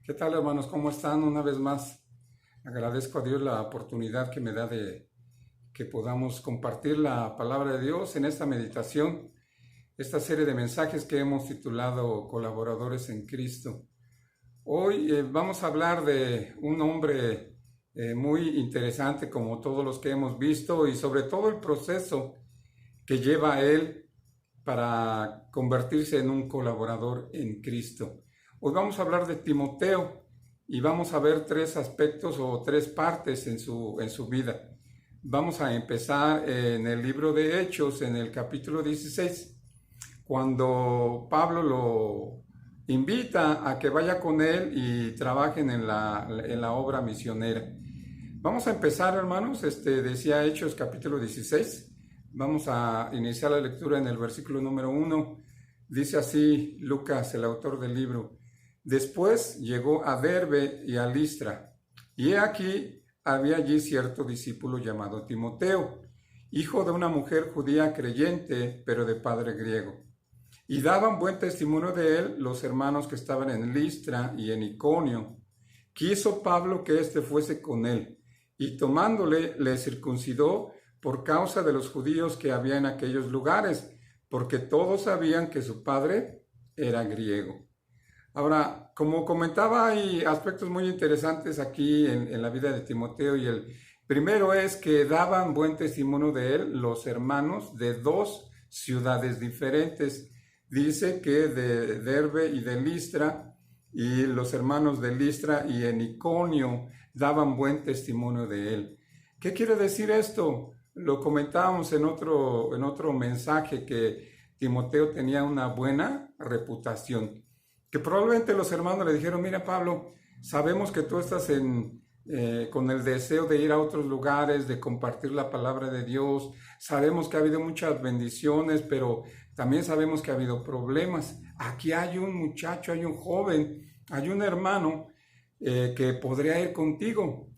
¿Qué tal, hermanos? ¿Cómo están? Una vez más, agradezco a Dios la oportunidad que me da de que podamos compartir la palabra de Dios en esta meditación, esta serie de mensajes que hemos titulado Colaboradores en Cristo. Hoy vamos a hablar de un hombre muy interesante, como todos los que hemos visto, y sobre todo el proceso que lleva a él para convertirse en un colaborador en Cristo. Hoy vamos a hablar de Timoteo y vamos a ver tres aspectos o tres partes en su vida. Vamos a empezar en el libro de Hechos, en el capítulo 16, cuando Pablo lo invita a que vaya con él y trabajen en la obra misionera. Vamos a empezar, hermanos, decía Hechos capítulo 16. Vamos a iniciar la lectura en el versículo número 1. Dice así Lucas, el autor del libro: Después llegó a Derbe y a Listra, y he aquí había allí cierto discípulo llamado Timoteo, hijo de una mujer judía creyente, pero de padre griego. Y daban buen testimonio de él los hermanos que estaban en Listra y en Iconio. Quiso Pablo que éste fuese con él, y tomándole le circuncidó por causa de los judíos que había en aquellos lugares, porque todos sabían que su padre era griego. Ahora, como comentaba, hay aspectos muy interesantes aquí en la vida de Timoteo, y el primero es que daban buen testimonio de él los hermanos de dos ciudades diferentes. Dice que de Derbe y de Listra, y los hermanos de Listra y en Iconio daban buen testimonio de él. ¿Qué quiere decir esto? Lo comentábamos en otro mensaje, que Timoteo tenía una buena reputación. Que probablemente los hermanos le dijeron: mira, Pablo, sabemos que tú estás con el deseo de ir a otros lugares, de compartir la palabra de Dios. Sabemos que ha habido muchas bendiciones, pero también sabemos que ha habido problemas. Aquí hay un muchacho, hay un joven, hay un hermano que podría ir contigo.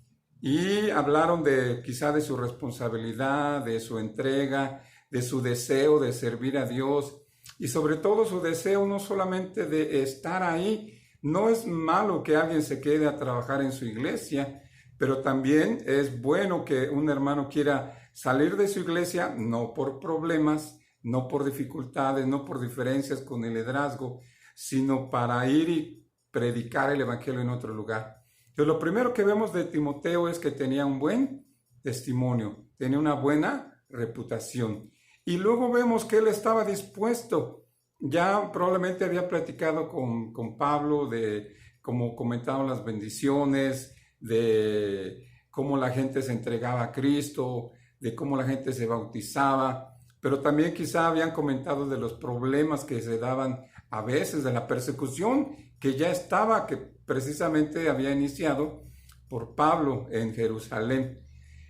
Y hablaron quizá de su responsabilidad, de su entrega, de su deseo de servir a Dios. Y sobre todo su deseo no solamente de estar ahí. No es malo que alguien se quede a trabajar en su iglesia, pero también es bueno que un hermano quiera salir de su iglesia, no por problemas, no por dificultades, no por diferencias con el liderazgo, sino para ir y predicar el evangelio en otro lugar. Entonces, lo primero que vemos de Timoteo es que tenía un buen testimonio, tenía una buena reputación. Y luego vemos que él estaba dispuesto. Ya probablemente había platicado con Pablo de cómo comentaban las bendiciones, de cómo la gente se entregaba a Cristo, de cómo la gente se bautizaba, pero también quizá habían comentado de los problemas que se daban a veces, de la persecución que ya estaba, que precisamente había iniciado por Pablo en Jerusalén.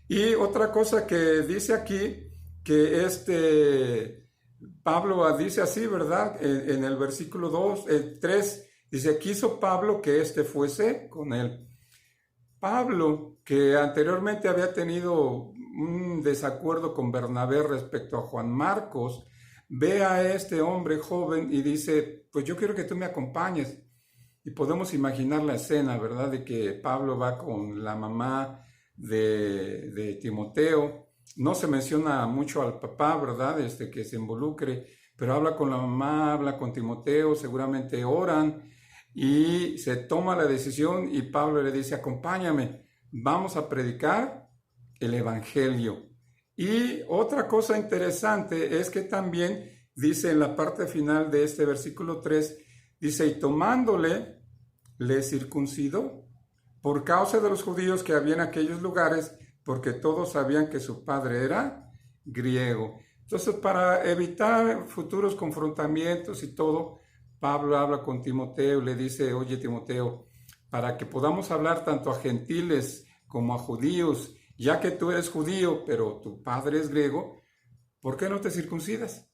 Y otra cosa que dice aquí, que Pablo dice así, ¿verdad? En el versículo 2, 3, dice: quiso Pablo que fuese con él. Pablo, que anteriormente había tenido un desacuerdo con Bernabé respecto a Juan Marcos, ve a este hombre joven y dice: pues yo quiero que tú me acompañes. Y podemos imaginar la escena, ¿verdad? De que Pablo va con la mamá de Timoteo. No se menciona mucho al papá, ¿verdad? Que se involucre, pero habla con la mamá, habla con Timoteo, seguramente oran y se toma la decisión, y Pablo le dice: acompáñame, vamos a predicar el evangelio. Y otra cosa interesante es que también dice en la parte final de este versículo 3, dice: y tomándole, le circuncidó por causa de los judíos que había en aquellos lugares, porque todos sabían que su padre era griego. Entonces, para evitar futuros confrontamientos y todo, Pablo habla con Timoteo y le dice: oye, Timoteo, para que podamos hablar tanto a gentiles como a judíos, ya que tú eres judío, pero tu padre es griego, ¿por qué no te circuncidas?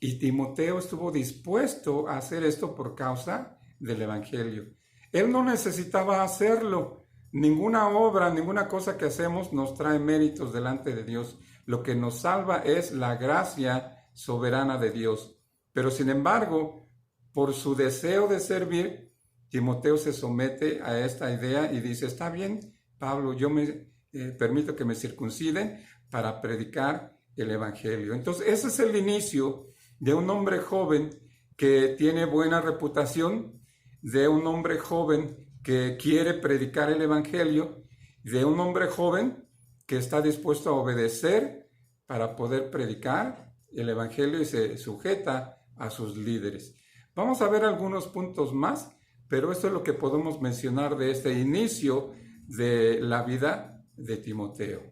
Y Timoteo estuvo dispuesto a hacer esto por causa del evangelio. Él no necesitaba hacerlo. Ninguna obra, ninguna cosa que hacemos nos trae méritos delante de Dios. Lo que nos salva es la gracia soberana de Dios. Pero sin embargo, por su deseo de servir, Timoteo se somete a esta idea y dice, está bien, Pablo, yo me permito que me circunciden para predicar el Evangelio. Entonces, ese es el inicio de un hombre joven que tiene buena reputación, de un hombre joven que quiere predicar el Evangelio, de un hombre joven que está dispuesto a obedecer para poder predicar el Evangelio y se sujeta a sus líderes. Vamos a ver algunos puntos más, pero esto es lo que podemos mencionar de este inicio de la vida de Timoteo.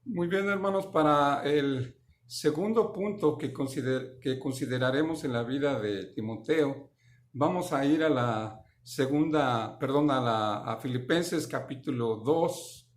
Muy bien, hermanos, para el segundo punto que consideraremos en la vida de Timoteo, vamos a ir a la a Filipenses capítulo 2,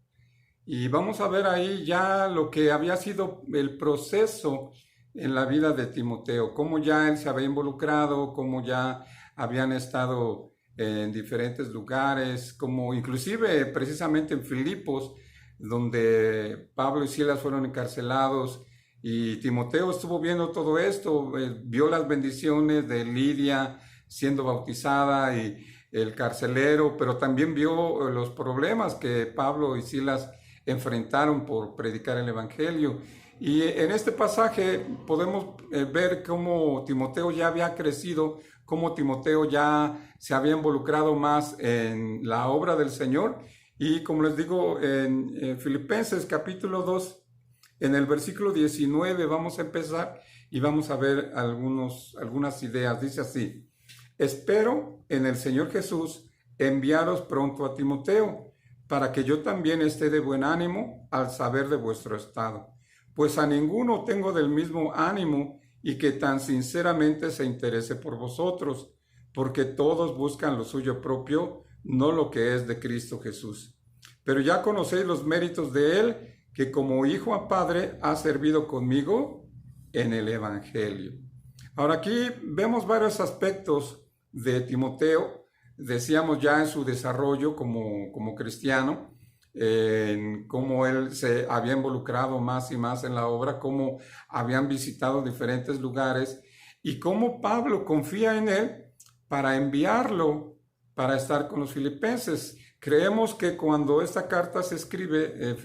y vamos a ver ahí ya lo que había sido el proceso en la vida de Timoteo, cómo ya él se había involucrado, cómo ya habían estado en diferentes lugares, como inclusive precisamente en Filipos, donde Pablo y Silas fueron encarcelados, y Timoteo estuvo viendo todo esto, vio las bendiciones de Lidia siendo bautizada y el carcelero, pero también vio los problemas que Pablo y Silas enfrentaron por predicar el Evangelio. Y en este pasaje podemos ver cómo Timoteo ya había crecido, cómo Timoteo ya se había involucrado más en la obra del Señor. Y como les digo, en Filipenses capítulo 2, en el versículo 19 vamos a empezar y vamos a ver algunas ideas. Dice así: espero en el Señor Jesús enviaros pronto a Timoteo, para que yo también esté de buen ánimo al saber de vuestro estado. Pues a ninguno tengo del mismo ánimo y que tan sinceramente se interese por vosotros, porque todos buscan lo suyo propio, no lo que es de Cristo Jesús. Pero ya conocéis los méritos de él, que como hijo a padre ha servido conmigo en el Evangelio. Ahora aquí vemos varios aspectos de Timoteo. Decíamos ya en su desarrollo como cristiano, en cómo él se había involucrado más y más en la obra, cómo habían visitado diferentes lugares y cómo Pablo confía en él para enviarlo para estar con los filipenses. Creemos que cuando esta carta se escribe,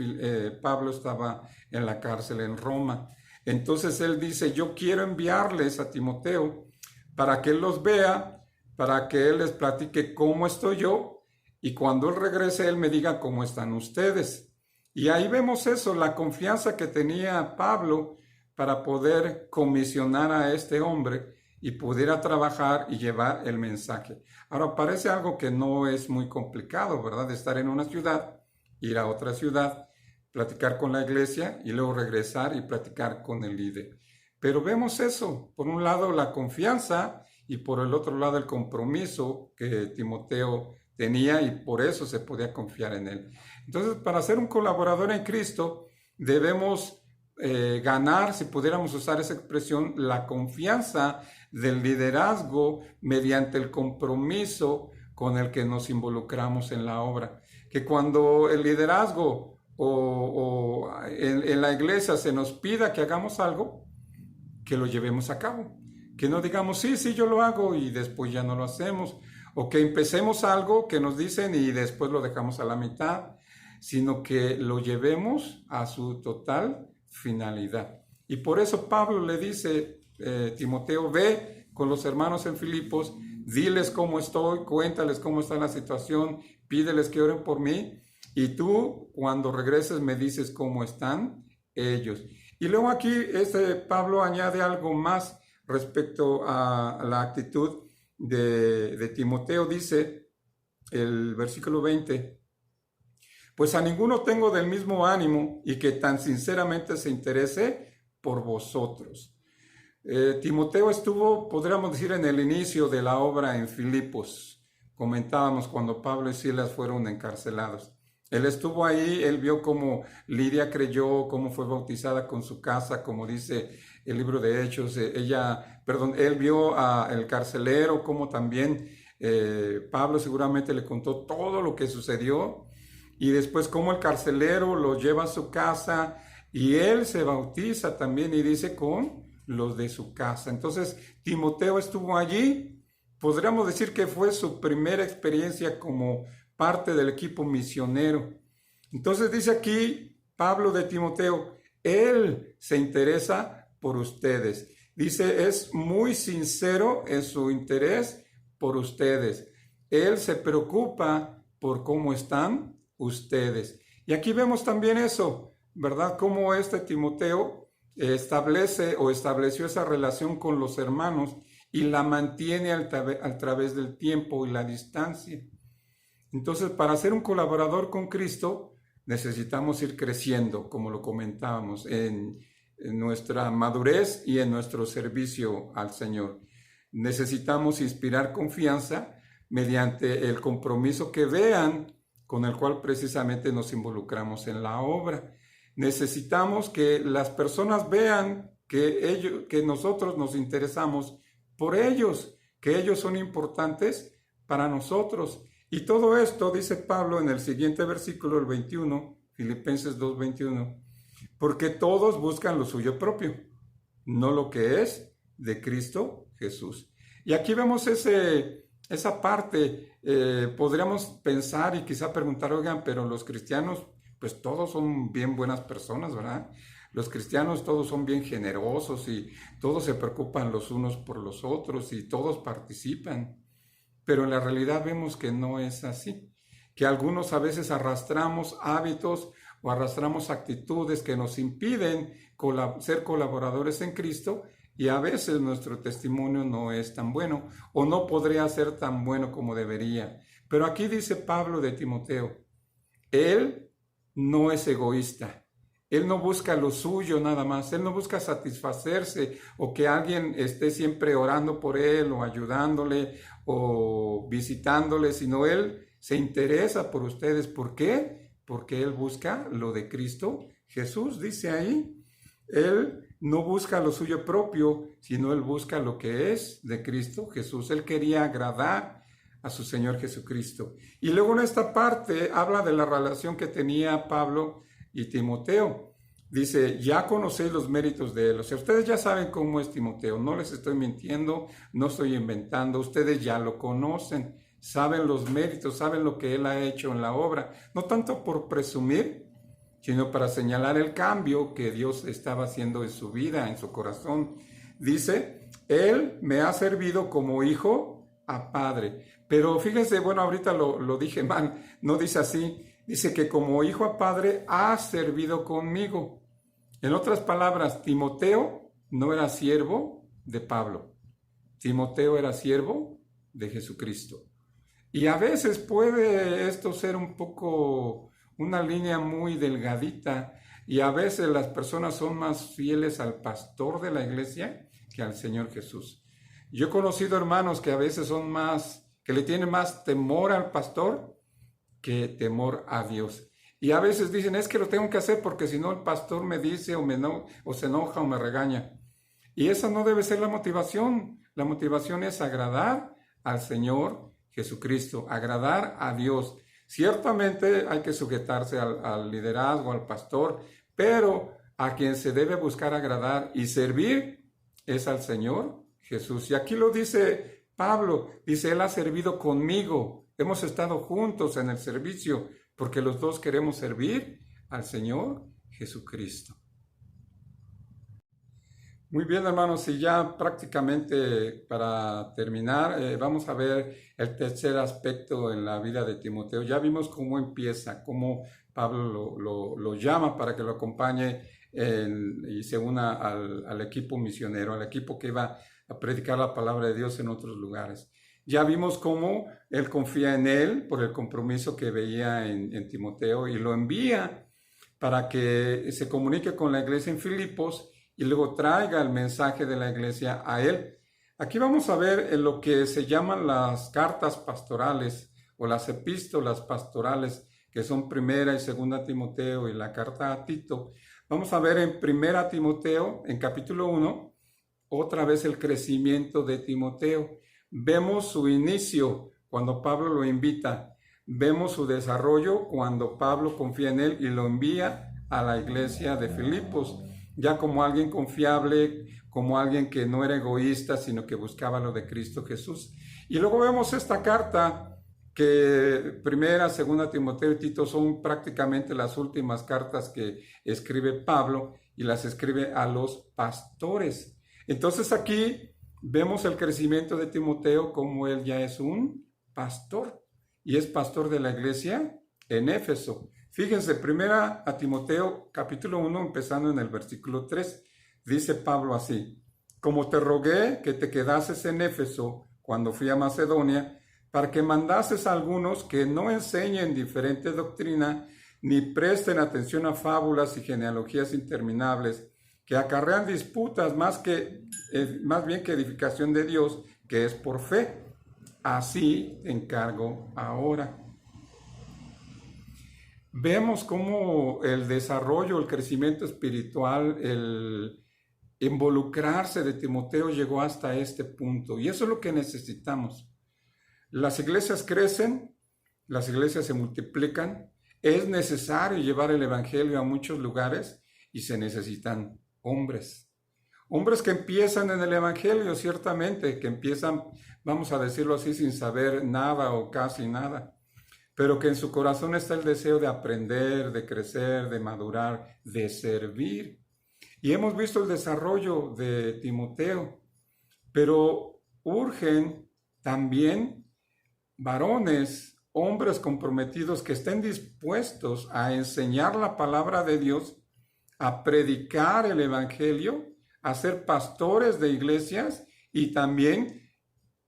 Pablo estaba en la cárcel en Roma. Entonces él dice, yo quiero enviarles a Timoteo para que él los vea, para que él les platique cómo estoy yo, y cuando él regrese, él me diga cómo están ustedes. Y ahí vemos eso, la confianza que tenía Pablo para poder comisionar a este hombre y pudiera trabajar y llevar el mensaje. Ahora, parece algo que no es muy complicado, ¿verdad? De estar en una ciudad, ir a otra ciudad, platicar con la iglesia y luego regresar y platicar con el líder. Pero vemos eso, por un lado la confianza y por el otro lado el compromiso que Timoteo tenía, y por eso se podía confiar en él. Entonces, para ser un colaborador en Cristo, debemos ganar, si pudiéramos usar esa expresión, la confianza del liderazgo mediante el compromiso con el que nos involucramos en la obra. Que cuando el liderazgo o en la iglesia se nos pida que hagamos algo, que lo llevemos a cabo. Que no digamos, sí, yo lo hago y después ya no lo hacemos. O que empecemos algo que nos dicen y después lo dejamos a la mitad, sino que lo llevemos a su total finalidad. Y por eso Pablo le dice, Timoteo, ve con los hermanos en Filipos, diles cómo estoy, cuéntales cómo está la situación, pídeles que oren por mí, y tú cuando regreses me dices cómo están ellos. Y luego aquí Pablo añade algo más respecto a la actitud de Timoteo. Dice el versículo 20, pues a ninguno tengo del mismo ánimo y que tan sinceramente se interese por vosotros. Timoteo estuvo, podríamos decir, en el inicio de la obra en Filipos. Comentábamos cuando Pablo y Silas fueron encarcelados. Él estuvo ahí, él vio cómo Lidia creyó, cómo fue bautizada con su casa, como dice el libro de Hechos. Él vio al carcelero, cómo también Pablo seguramente le contó todo lo que sucedió, y después cómo el carcelero lo lleva a su casa y él se bautiza también, y dice con los de su casa. Entonces, Timoteo estuvo allí. Podríamos decir que fue su primera experiencia como parte del equipo misionero. Entonces dice aquí Pablo de Timoteo, él se interesa por ustedes. Dice, es muy sincero en su interés por ustedes. Él se preocupa por cómo están ustedes. Y aquí vemos también eso, ¿verdad? Cómo Timoteo estableció esa relación con los hermanos y la mantiene a través del tiempo y la distancia. Entonces, para ser un colaborador con Cristo, necesitamos ir creciendo, como lo comentábamos, en nuestra madurez y en nuestro servicio al Señor. Necesitamos inspirar confianza mediante el compromiso que vean con el cual precisamente nos involucramos en la obra. Necesitamos que las personas vean que nosotros nos interesamos por ellos, que ellos son importantes para nosotros. Y todo esto, dice Pablo en el siguiente versículo, el 21, Filipenses 2:21, porque todos buscan lo suyo propio, no lo que es de Cristo Jesús. Y aquí vemos esa parte. Podríamos pensar y quizá preguntar, oigan, pero los cristianos, pues todos son bien buenas personas, ¿verdad? Los cristianos todos son bien generosos y todos se preocupan los unos por los otros y todos participan. Pero en la realidad vemos que no es así, que algunos a veces arrastramos hábitos o arrastramos actitudes que nos impiden ser colaboradores en Cristo y a veces nuestro testimonio no es tan bueno o no podría ser tan bueno como debería. Pero aquí dice Pablo de Timoteo, él no es egoísta. Él no busca lo suyo nada más, él no busca satisfacerse o que alguien esté siempre orando por él o ayudándole o visitándole, sino él se interesa por ustedes. ¿Por qué? Porque él busca lo de Cristo Jesús, dice ahí. Él no busca lo suyo propio, sino él busca lo que es de Cristo Jesús. Él quería agradar a su Señor Jesucristo. Y luego en esta parte habla de la relación que tenía Pablo y Timoteo. Dice, ya conocéis los méritos de él. O sea, ustedes ya saben cómo es Timoteo. No les estoy mintiendo, no estoy inventando. Ustedes ya lo conocen, saben los méritos, saben lo que él ha hecho en la obra. No tanto por presumir, sino para señalar el cambio que Dios estaba haciendo en su vida, en su corazón. Dice, él me ha servido como hijo a padre. Pero fíjense, bueno, ahorita lo dije mal, no dice así. Dice que como hijo a padre ha servido conmigo. En otras palabras, Timoteo no era siervo de Pablo. Timoteo era siervo de Jesucristo. Y a veces puede esto ser un poco una línea muy delgadita y a veces las personas son más fieles al pastor de la iglesia que al Señor Jesús. Yo he conocido hermanos que a veces que le tienen más temor al pastor que temor a Dios. Y a veces dicen, es que lo tengo que hacer porque si no el pastor me dice o se enoja o me regaña. Y esa no debe ser la motivación. La motivación es agradar al Señor Jesucristo, agradar a Dios. Ciertamente hay que sujetarse al liderazgo, al pastor, pero a quien se debe buscar agradar y servir es al Señor Jesús. Y aquí lo dice Pablo, dice, él ha servido conmigo. Hemos estado juntos en el servicio porque los dos queremos servir al Señor Jesucristo. Muy bien, hermanos, y ya prácticamente para terminar, vamos a ver el tercer aspecto en la vida de Timoteo. Ya vimos cómo empieza, cómo Pablo lo llama para que lo acompañe y se una al equipo misionero, al equipo que iba a predicar la palabra de Dios en otros lugares. Ya vimos cómo él confía en él por el compromiso que veía en Timoteo y lo envía para que se comunique con la iglesia en Filipos y luego traiga el mensaje de la iglesia a él. Aquí vamos a ver en lo que se llaman las cartas pastorales o las epístolas pastorales, que son primera y segunda Timoteo y la carta a Tito. Vamos a ver en primera Timoteo, en capítulo 1, otra vez el crecimiento de Timoteo. Vemos su inicio cuando Pablo lo invita. Vemos su desarrollo cuando Pablo confía en él y lo envía a la iglesia de Filipos, ya como alguien confiable, como alguien que no era egoísta, sino que buscaba lo de Cristo Jesús. Y luego vemos esta carta que Primera, Segunda Timoteo y Tito son prácticamente las últimas cartas que escribe Pablo y las escribe a los pastores. Entonces aquí vemos el crecimiento de Timoteo como él ya es un pastor y es pastor de la iglesia en Éfeso. Fíjense, Primera a Timoteo capítulo 1 empezando en el versículo 3. Dice Pablo así: como te rogué que te quedases en Éfeso cuando fui a Macedonia, para que mandases a algunos que no enseñen diferente doctrina, ni presten atención a fábulas y genealogías interminables, que acarrean disputas más bien que edificación de Dios, que es por fe. Así te encargo ahora. Vemos cómo el desarrollo, el crecimiento espiritual, el involucrarse de Timoteo llegó hasta este punto. Y eso es lo que necesitamos. Las iglesias crecen, las iglesias se multiplican, es necesario llevar el evangelio a muchos lugares y se necesitan hombres. Hombres que empiezan en el evangelio, ciertamente, que empiezan, vamos a decirlo así, sin saber nada o casi nada, pero que en su corazón está el deseo de aprender, de crecer, de madurar, de servir. Y hemos visto el desarrollo de Timoteo, pero urgen también varones, hombres comprometidos que estén dispuestos a enseñar la palabra de Dios, a predicar el evangelio, a ser pastores de iglesias y también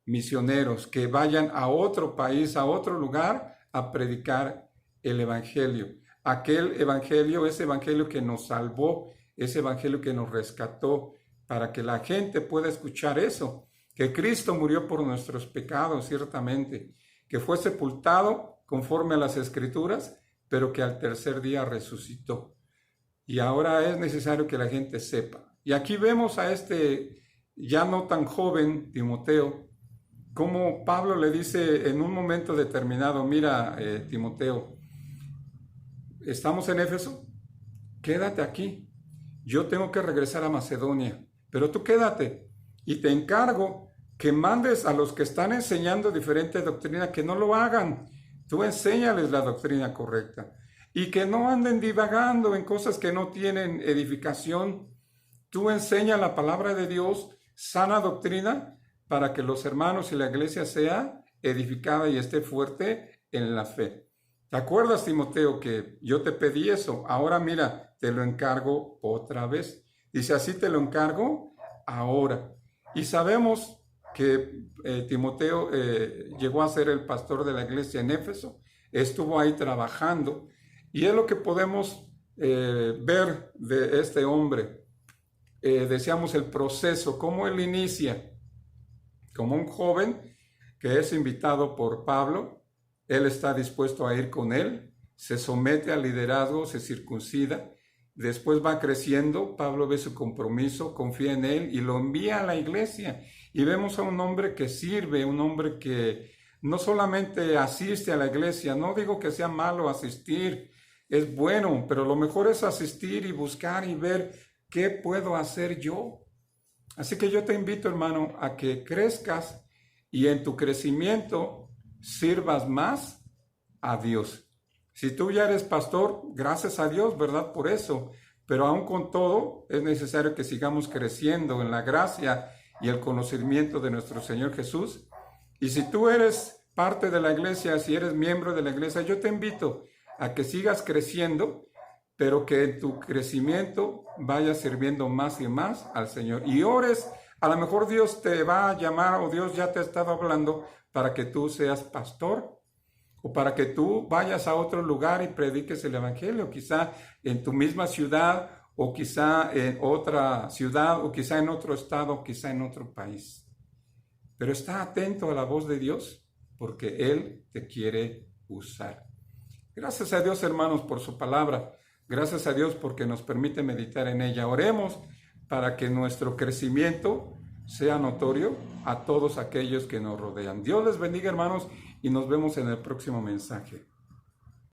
misioneros que vayan a otro país, a otro lugar a predicar el evangelio. Aquel evangelio, ese evangelio que nos salvó, ese evangelio que nos rescató, para que la gente pueda escuchar eso, que Cristo murió por nuestros pecados, ciertamente, que fue sepultado conforme a las Escrituras, pero que al tercer día resucitó. Y ahora es necesario que la gente sepa. Y aquí vemos a este ya no tan joven Timoteo, como Pablo le dice en un momento determinado: mira, Timoteo, estamos en Éfeso, quédate aquí. Yo tengo que regresar a Macedonia, pero tú quédate y te encargo que mandes a los que están enseñando diferente doctrina que no lo hagan. Tú enséñales la doctrina correcta y que no anden divagando en cosas que no tienen edificación. Tú enseña la palabra de Dios, sana doctrina, para que los hermanos y la iglesia sea edificada y esté fuerte en la fe. ¿Te acuerdas, Timoteo, que yo te pedí eso? Ahora mira, te lo encargo otra vez. Dice, así te lo encargo ahora. Y sabemos que Timoteo llegó a ser el pastor de la iglesia en Éfeso, estuvo ahí trabajando, y es lo que podemos ver de este hombre. Decíamos el proceso, cómo él inicia, como un joven que es invitado por Pablo, él está dispuesto a ir con él, se somete al liderazgo, se circuncida, después va creciendo, Pablo ve su compromiso, confía en él y lo envía a la iglesia. Y vemos a un hombre que sirve, un hombre que no solamente asiste a la iglesia, no digo que sea malo asistir, es bueno, pero lo mejor es asistir y buscar y ver qué puedo hacer yo. Así que yo te invito, hermano, a que crezcas y en tu crecimiento sirvas más a Dios. Si tú ya eres pastor, gracias a Dios, ¿verdad? Por eso. Pero aún con todo, es necesario que sigamos creciendo en la gracia y el conocimiento de nuestro Señor Jesús. Y si tú eres parte de la iglesia, si eres miembro de la iglesia, yo te invito a que sigas creciendo, pero que en tu crecimiento vayas sirviendo más y más al Señor. Y ores, a lo mejor Dios te va a llamar o Dios ya te ha estado hablando para que tú seas pastor o para que tú vayas a otro lugar y prediques el evangelio, quizá en tu misma ciudad o quizá en otra ciudad o quizá en otro estado o quizá en otro país. Pero está atento a la voz de Dios porque Él te quiere usar. Gracias a Dios, hermanos, por su palabra. Gracias a Dios porque nos permite meditar en ella. Oremos para que nuestro crecimiento sea notorio a todos aquellos que nos rodean. Dios les bendiga, hermanos, y nos vemos en el próximo mensaje.